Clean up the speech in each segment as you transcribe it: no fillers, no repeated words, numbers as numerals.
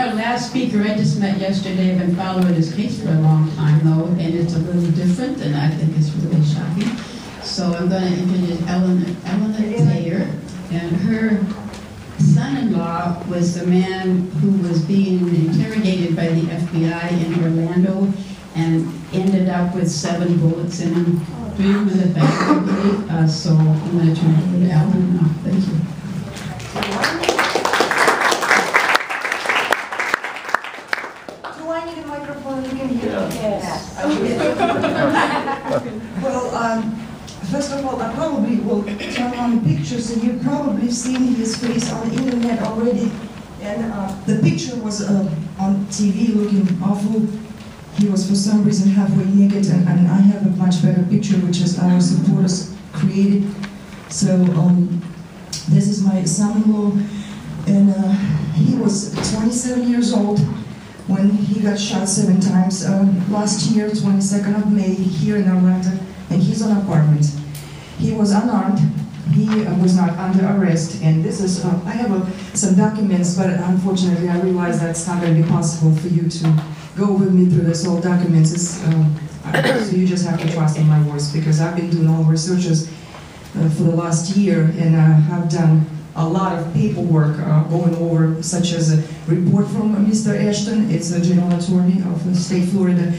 Our last speaker I just met yesterday. I've been following his case for a long time, though, and it's a little different, and I think it's really shocking. So I'm going to introduce Elena Teyer, and her son-in-law was the man who was being interrogated by the FBI in Orlando and ended up with 7 bullets in him, 3 in the back, I believe. So I'm going to turn it over to Elena now. Thank you. Yes. Well, first of all, I probably will turn on the pictures, and you've probably seen his face on the internet already. And the picture was on TV looking awful. He was for some reason halfway naked, and I have a much better picture, which is our supporters created. So this is my son-in-law, and he was 27 years old when he got shot 7 times last year, 22nd of May, here in Atlanta, and he's on apartment. He was unarmed. He was not under arrest, and this is, I have some documents, but unfortunately I realize that's not going to be possible for you to go with me through this whole documents. So you just have to trust in my voice, because I've been doing all researches for the last year, and have done a lot of paperwork going over, such as a report from Mr. Ashton, it's the General Attorney of the state Florida,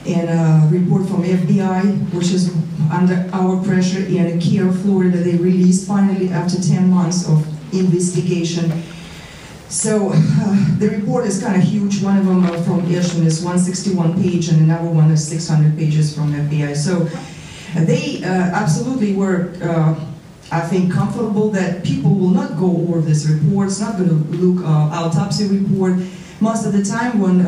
and a report from FBI, which is under our pressure, and CARE Florida, they released finally after 10 months of investigation. So the report is kind of huge. One of them from Ashton is 161 page, and another one is 600 pages from FBI. So they absolutely were I think comfortable that people will not go over this report. It's not going to look autopsy report. Most of the time when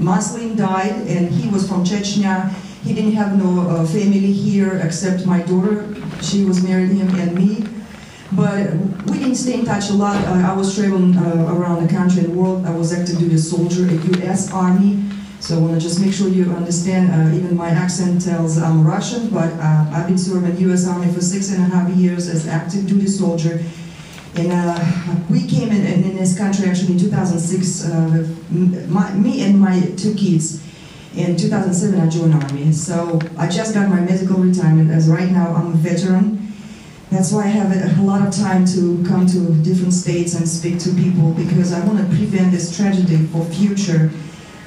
Muslim died, and he was from Chechnya, he didn't have no family here except my daughter. She was married to him and me. But we didn't stay in touch a lot. I was traveling around the country and world. I was active duty soldier at U.S. Army. So I want to just make sure you understand, even my accent tells I'm Russian, but I've been serving U.S. Army for 6.5 years as active duty soldier. And we came in this country actually in 2006, me and my 2 kids. In 2007 I joined Army. So I just got my medical retirement, as right now I'm a veteran. That's why I have a lot of time to come to different states and speak to people, because I want to prevent this tragedy for future.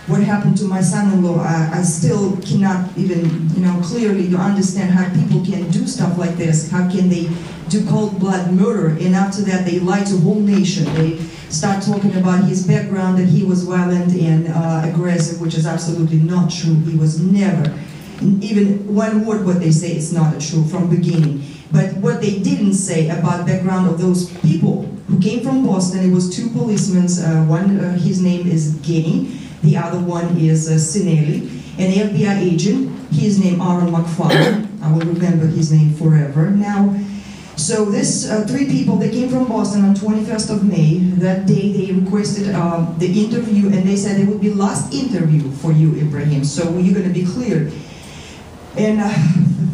What happened to my son-in-law, I still cannot even, clearly understand how people can do stuff like this. How can they do cold-blood murder, and after that they lie to the whole nation. They start talking about his background, that he was violent and aggressive, which is absolutely not true. He was never, even one word what they say is not true from beginning. But what they didn't say about background of those people who came from Boston, it was 2 policemen. One, his name is Gay. The other one is Sinelli, an FBI agent. His name Aaron McFarland. I will remember his name forever now. So this 3 people, they came from Boston on 21st of May. That day they requested the interview, and they said it would be last interview for you, Ibrahim. So you're going to be cleared. And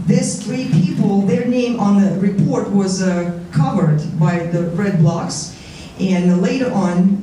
these 3 people, their name on the report was covered by the red blocks. And later on,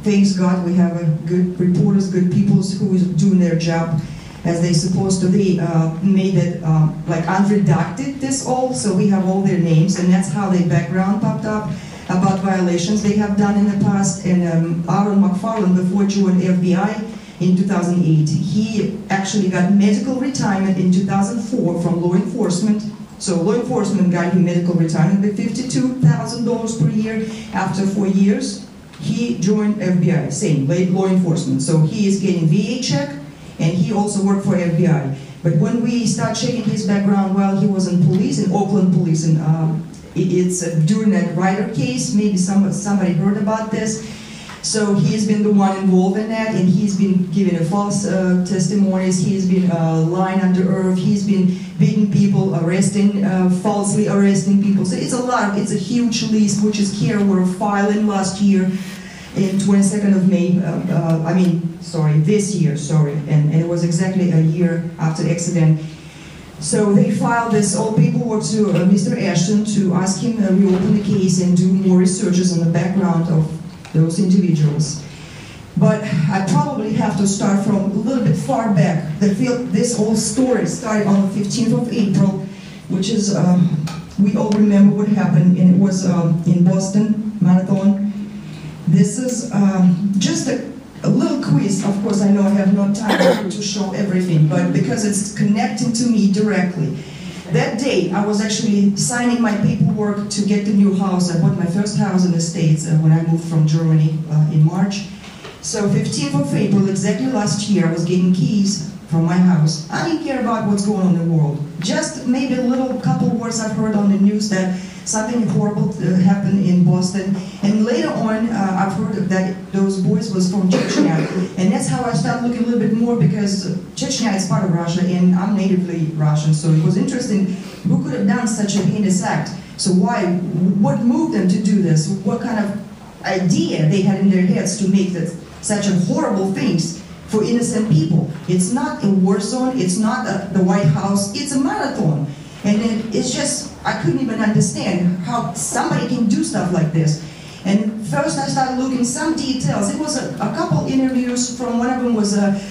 thanks God, we have good reporters, good people who is doing their job as they're supposed to. They made it like unredacted this all, so we have all their names, and that's how their background popped up about violations they have done in the past. And Aaron McFarland, before joining FBI in 2008, he actually got medical retirement in 2004 from law enforcement. So law enforcement got him medical retirement with $52,000 per year. After 4 years, he joined FBI, same, law enforcement. So he is getting VA check, and he also worked for FBI. But when we start checking his background, well, he was in police, in Oakland police, and it's during that Ryder case, maybe somebody heard about this. So he's been the one involved in that, and he's been giving false testimonies. He's been lying under oath. He's been beating people, falsely arresting people. So it's a huge list, which is here. We're filing last year in 22nd of May. This year, and it was exactly a year after the accident. So they filed this all paperwork to Mr. Ashton to ask him to reopen the case and do more researches on the background of those individuals. But I probably have to start from a little bit far back. This whole story started on the 15th of April, which is, we all remember what happened, and it was in Boston Marathon. This is just a little quiz. Of course, I know I have no time to show everything, but because it's connecting to me directly. That day, I was actually signing my paperwork to get the new house. I bought my first house in the States when I moved from Germany in March. So 15th of April, exactly last year, I was getting keys from my house. I didn't care about what's going on in the world. Just maybe a couple words I've heard on the news that something horrible happened in Boston. And later on, I've heard that those boys was from Chechnya. And that's how I started looking a little bit more, because Chechnya is part of Russia, and I'm natively Russian. So it was interesting, who could have done such a heinous act? So why? What moved them to do this? What kind of idea they had in their heads to make that such a horrible things for innocent people? It's not a war zone, it's not the White House, it's a marathon. And it's just, I couldn't even understand how somebody can do stuff like this. And first I started looking some details. It was a couple interviews. From one of them was a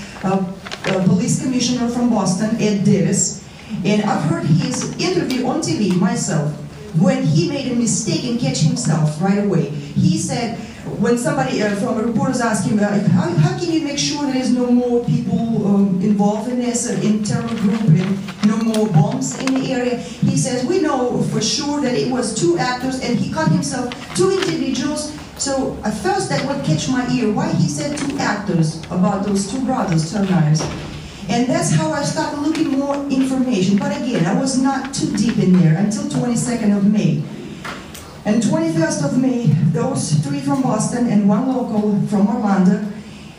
police commissioner from Boston, Ed Davis. And I've heard his interview on TV myself, when he made a mistake and catch himself right away. He said, when somebody from the reporters asked him, how can you make sure there is no more people involved in this, in terror group, and no more bombs in the area? He says, we know for sure that it was 2 actors, and he cut himself, 2 individuals. So at first that would catch my ear, why he said 2 actors about those 2 brothers, Tsarnaevs. And that's how I started looking more information. But again, I was not too deep in there until 22nd of May. And 21st of May, those 3 from Boston and 1 local from Orlando,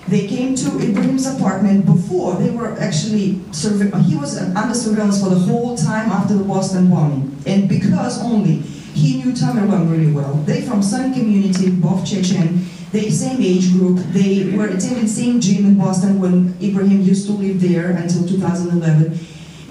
they came to Ibrahim's apartment. Before, they were actually, he was under surveillance for the whole time after the Boston bombing. And because only he knew Tamerlan really well. They from same community, both Chechen, they same age group. They were attending same gym in Boston when Ibrahim used to live there until 2011.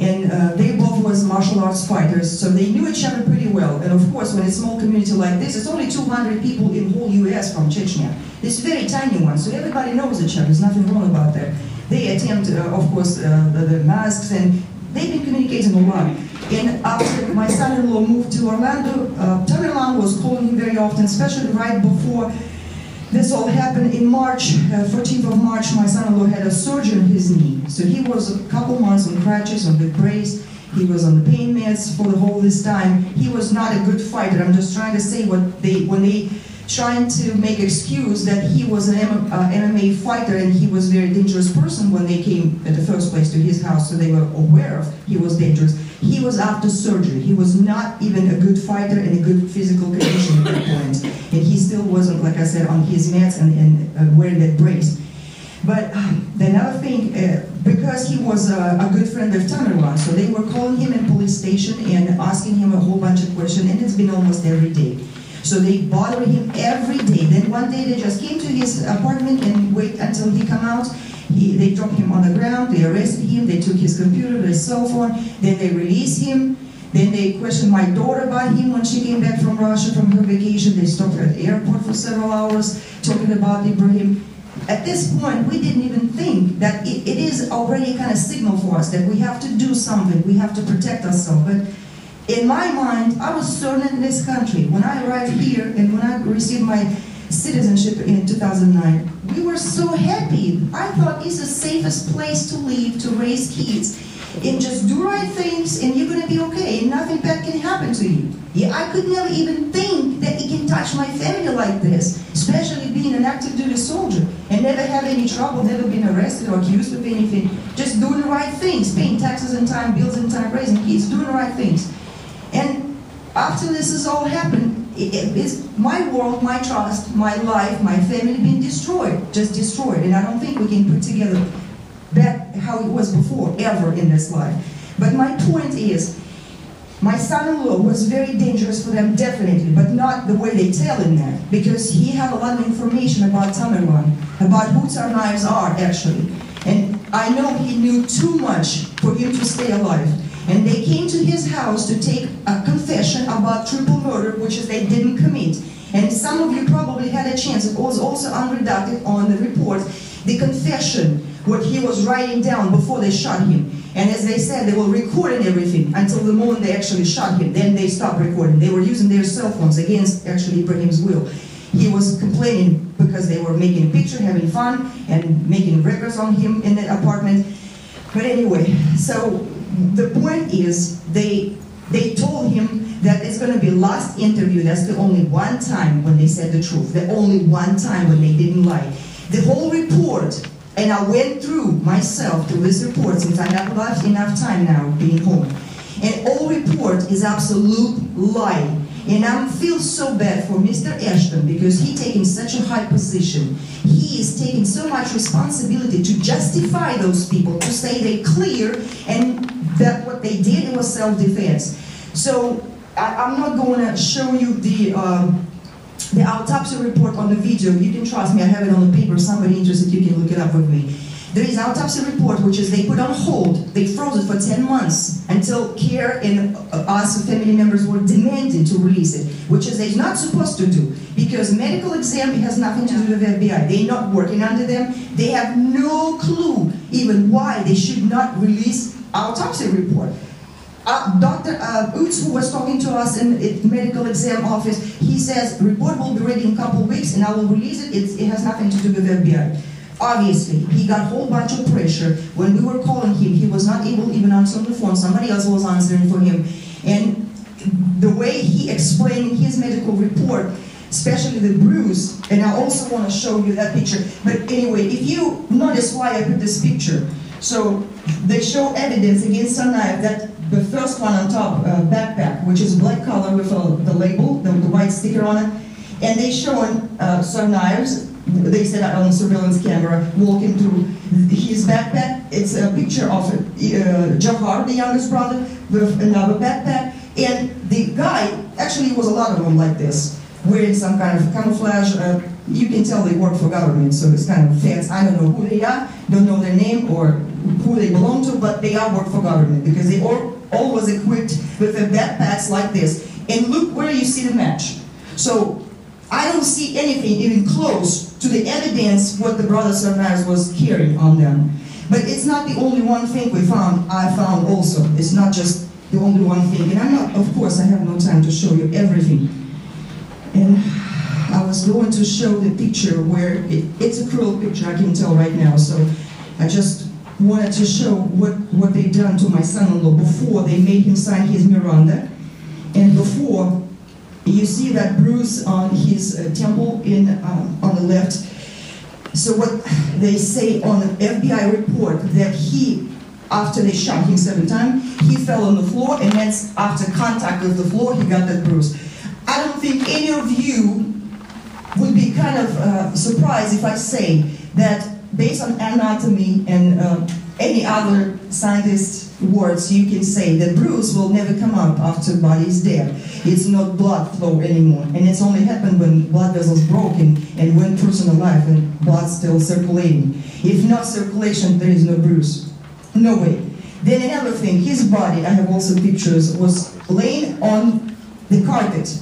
And they both was martial arts fighters, so they knew each other pretty well. And of course, when it's a small community like this, it's only 200 people in whole US from Chechnya. It's a very tiny one, so everybody knows each other. There's nothing wrong about that. They attempt, of course, the masks, and they've been communicating a lot. And after my son-in-law moved to Orlando, Tamerlan was calling him very often, especially right before this all happened in March, 14th of March, my son-in-law had a surgery on his knee. So he was a couple months on crutches, on the brace. He was on the pain meds for the whole this time. He was not a good fighter. I'm just trying to say when they trying to make excuse that he was an MMA fighter and he was a very dangerous person when they came at the first place to his house, so they were aware of he was dangerous. He was after surgery. He was not even a good fighter and a good physical condition at that point. And he still wasn't, like I said, on his meds and wearing that brace. But another thing, because he was a good friend of Tamerlan, so they were calling him in police station and asking him a whole bunch of questions, and it's been almost every day. So they bothered him every day. Then one day they just came to his apartment and wait until he come out. They dropped him on the ground, they arrested him, they took his computer, his cell phone, then they released him. Then they questioned my daughter about him when she came back from Russia from her vacation. They stopped her at the airport for several hours talking about Ibrahim. At this point, we didn't even think that it is already a kind of signal for us that we have to do something, we have to protect ourselves. But in my mind, I was certain in this country. When I arrived here and when I received my citizenship in 2009, we were so happy. I thought it's the safest place to live, to raise kids, and just do right things and you're going to be okay and nothing bad can happen to you. Yeah, I could never even think that it can touch my family like this, especially being an active duty soldier and never have any trouble, never been arrested or accused of anything, just doing the right things, paying taxes in time, bills in time, raising kids, doing the right things. And after this has all happened, it's my world, my trust, my life, my family being destroyed, just destroyed. And I don't think we can put together back how it was before, ever in this life. But my point is, my son-in-law was very dangerous for them, definitely, but not the way they tell him that, because he had a lot of information about Tamerlan, about who Tsarnaevs are, actually. And I know he knew too much for him to stay alive. And they came to his house to take a confession about triple murder, which is they didn't commit. And some of you probably had a chance, it was also unredacted on the report, the confession, what he was writing down before they shot him. And as they said, they were recording everything until the moment they actually shot him. Then they stopped recording. They were using their cell phones against actually Ibrahim's will. He was complaining because they were making a picture, having fun, and making records on him in the apartment. But anyway, so the point is, they told him that it's going to be last interview. That's the only one time when they said the truth. The only one time when they didn't lie. The whole report, and I went through myself through this report since I have left enough time now being home. And all report is absolute lie. And I feel so bad for Mr. Ashton because he taking such a high position. He is taking so much responsibility to justify those people, to say they clear and that what they did it was self-defense. So I'm not going to show you the autopsy report on the video. You can trust me, I have it on the paper. Somebody interested, you can look it up with me. There is an autopsy report which is they put on hold. They froze it for 10 months until CARE and us family members were demanding to release it, which is they're not supposed to do because medical exam has nothing to do with FBI. They're not working under them. They have no clue even why they should not release autopsy report. Dr. Utz, who was talking to us in the medical exam office, he says, report will be ready in a couple of weeks and I will release it. It has nothing to do with FBI. Obviously, he got a whole bunch of pressure. When we were calling him, he was not able to even answer on the phone. Somebody else was answering for him. And the way he explained his medical report, especially the bruise, and I also want to show you that picture. But anyway, if you notice why I put this picture, so they show evidence against a knife that the first one on top, backpack, which is black color with the label, the white sticker on it, and they showing some knives. They said on a surveillance camera walking through his backpack. It's a picture of Jahar, the youngest brother, with another backpack. And the guy, actually was a lot of them like this, wearing some kind of camouflage. You can tell they work for government, so it's kind of fans. I don't know who they are, don't know their name or who they belong to, but they all work for government because they all was equipped with their backpacks like this. And look where you see the match. So I don't see anything even close to the evidence what the brother Sarnaz was carrying on them. But it's not the only one thing we found, I found also. It's not just the only one thing. And I'm not, of course, I have no time to show you everything. And I was going to show the picture where it's a cruel picture, I can tell right now. So I just wanted to show what they done to my son-in-law before they made him sign his Miranda. And before, you see that bruise on his temple on the left. So what they say on the FBI report that he, after they shot him 7 times, he fell on the floor and that's after contact with the floor he got that bruise. I don't think any of you would be kind of surprised if I say that based on anatomy and any other scientist's words, you can say that bruise will never come up after body is dead. It's not blood flow anymore, and it's only happened when blood vessels broken and when person alive and blood still circulating. If not circulation, there is no bruise. No way. Then another thing, his body, I have also pictures, was laying on the carpet.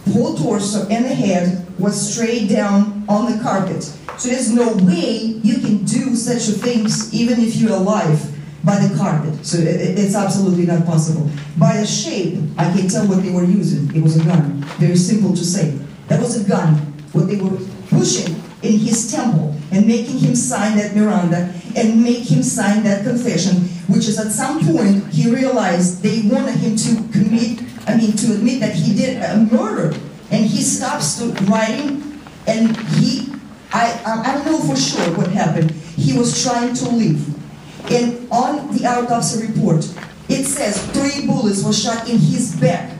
The whole torso and the head was straight down on the carpet. So there's no way you can do such things even if you're alive by the carpet. So it's absolutely not possible. By the shape, I can tell what they were using. It was a gun. Very simple to say. That was a gun. What they were pushing in his temple and making him sign that Miranda and make him sign that confession, which is at some point he realized they wanted him to admit that he did a murder. And he stops writing and I don't know for sure what happened. He was trying to leave. And on the autopsy report, it says 3 bullets were shot in his back.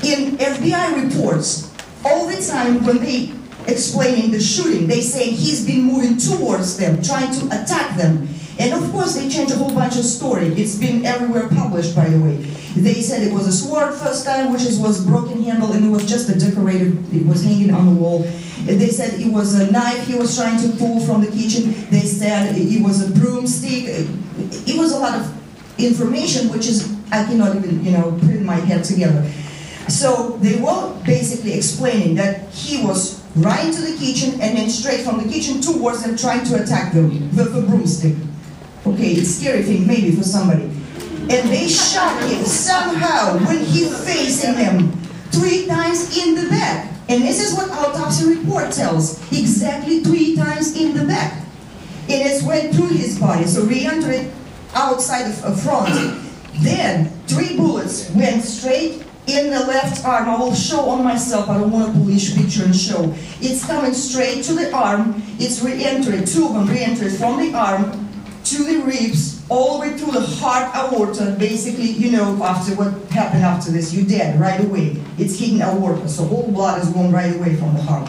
In FBI reports, all the time when they explaining the shooting, they say he's been moving towards them, trying to attack them. And of course they change a whole bunch of story. It's been everywhere published, by the way. They said it was a sword first time, which was broken handle, and it was just a decorated, it was hanging on the wall. They said it was a knife he was trying to pull from the kitchen. They said it was a broomstick. It was a lot of information, which is, I cannot even, put in my head together. So they were basically explaining that he was right into the kitchen and then straight from the kitchen towards them, trying to attack them with a broomstick. Okay, it's a scary thing maybe for somebody. And they shot him somehow when he facing them 3 times in the back. And this is what autopsy report tells. Exactly 3 times in the back. And it went through his body, so re-entered outside the front. Then 3 bullets went straight in the left arm. I will show on myself, I don't want to polish picture and show. It's coming straight to the arm. It's re-entered, 2 of them re-entered from the arm to the ribs, all the way through the heart aorta. Basically, you know, after what happened after this, you're dead right away. It's hitting aorta, so all blood is going right away from the heart.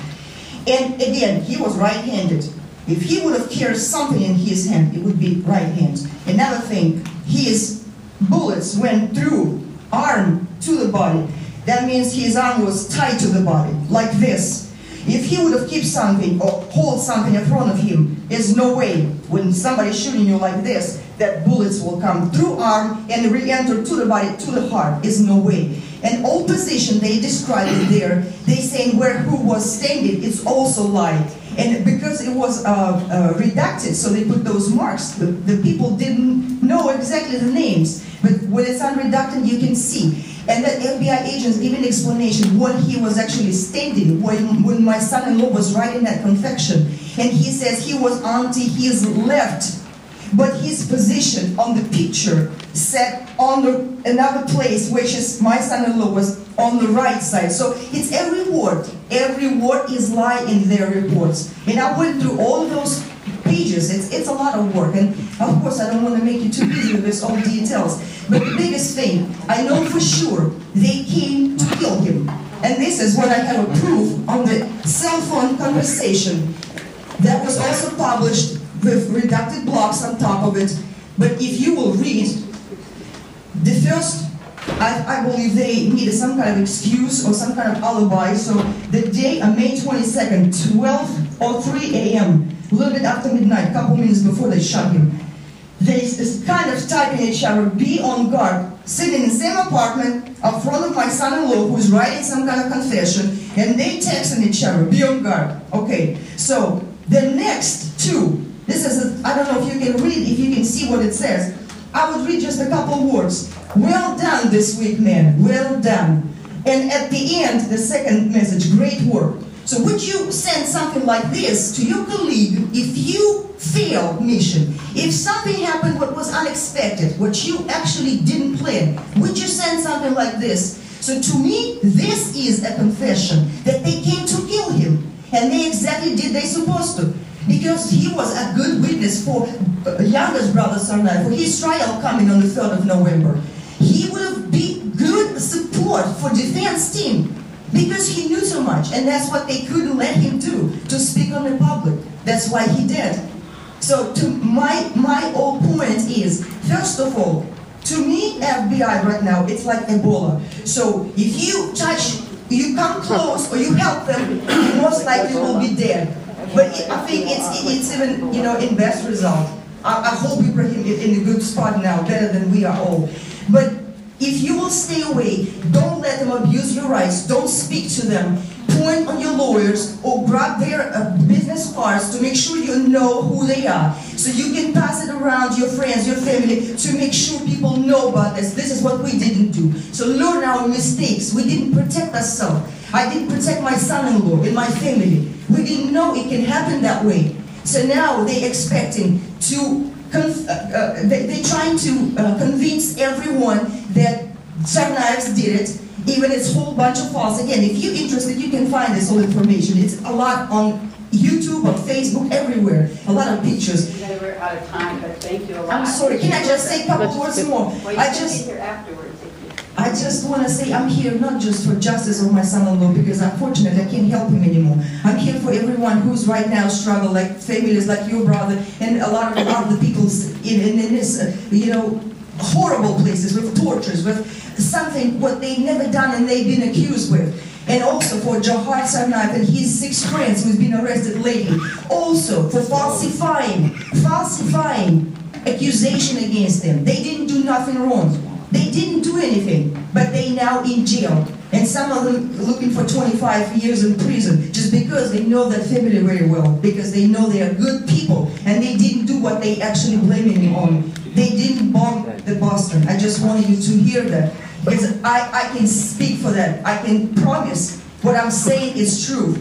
And again, he was right-handed. If he would have carried something in his hand, it would be right hand. Another thing, his bullets went through arm to the body. That means his arm was tied to the body, like this. If he would have kept something or hold something in front of him, there's no way when somebody's shooting you like this, that bullets will come through arm and re-enter to the body, to the heart. There's no way. And all position they described it there, they saying where who was standing, it's also lie. And because it was redacted, so they put those marks, the people didn't know exactly the names. But when it's unredacted, you can see. And the FBI agents give an explanation when he was actually standing, when my son-in-law was writing that confession. And he says he was on to his left, but his position on the picture set on another place, which is my son-in-law was on the right side. So it's every word is lie in their reports. And I went through all of those pages. It's a lot of work, and of course I don't want to make you too busy with this all details. But the biggest thing, I know for sure, they came to kill him. And this is what I have a proof on the cell phone conversation that was also published with redacted blocks on top of it. But if you will read, the first, I believe they needed some kind of excuse or some kind of alibi. So the day, May 22nd, 12:03 a.m., a little bit after midnight, a couple minutes before they shot him, they kind of typing each other, be on guard, sitting in the same apartment in front of my son-in-law who's writing some kind of confession, and they texting each other, be on guard. Okay, so the next 2, this is, I don't know if you can read, if you can see what it says. I would read just a couple words. Well done this week, man, well done. And at the end, the second message, great work. So would you send something like this to your colleague if you failed mission? If something happened what was unexpected, what you actually didn't plan, would you send something like this? So to me, this is a confession that they came to kill him. And they exactly did they supposed to. Because he was a good witness for youngest brother Sarnai, for his trial coming on the 3rd of November. He would have been good support for defense team. Because he knew so much, and that's what they couldn't let him do, to speak on the public. That's why he did. So to my whole point is, first of all, to me, FBI right now, it's like Ebola. So if you touch, you come close, or you help them, you most likely will be dead. But I think it's even, you know, in best result. I hope Ibrahim is in a good spot now, better than we are all. But if you will stay away, don't let them abuse your rights, don't speak to them, point on your lawyers or grab their business cards to make sure you know who they are. So you can pass it around your friends, your family, to make sure people know about this. This is what we didn't do. So learn our mistakes. We didn't protect ourselves. I didn't protect my son-in-law and my family. We didn't know it can happen that way. So now they're expecting to they're trying to convince everyone that Tsarnaevs did it, even it's a whole bunch of false. Again, if you're interested, you can find this whole information. It's a lot on YouTube, on Facebook, everywhere. A lot of pictures. We're out of time, but thank you a lot. I'm sorry, can I just say a couple words more? Well, you can be here afterwards. I just want to say I'm here not just for justice of my son-in-law, because unfortunately I can't help him anymore. I'm here for everyone who's right now struggling, like families like your brother and a lot of other people in this, you know, horrible places with tortures, with something what they've never done and they've been accused with. And also for Jahar Tsarnaev and his 6 friends who's been arrested lately. Also for falsifying accusation against them. They didn't do nothing wrong. They didn't do anything, but they now in jail. And some of them looking for 25 years in prison just because they know that family very well, because they know they are good people and they didn't do what they actually blaming me on. They didn't bomb the Boston. I just wanted you to hear that. Because I can speak for that. I can promise what I'm saying is true.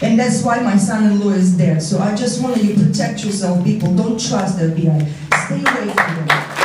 And that's why my son-in-law is dead. So I just wanted you to protect yourself, people. Don't trust the FBI. Stay away from them.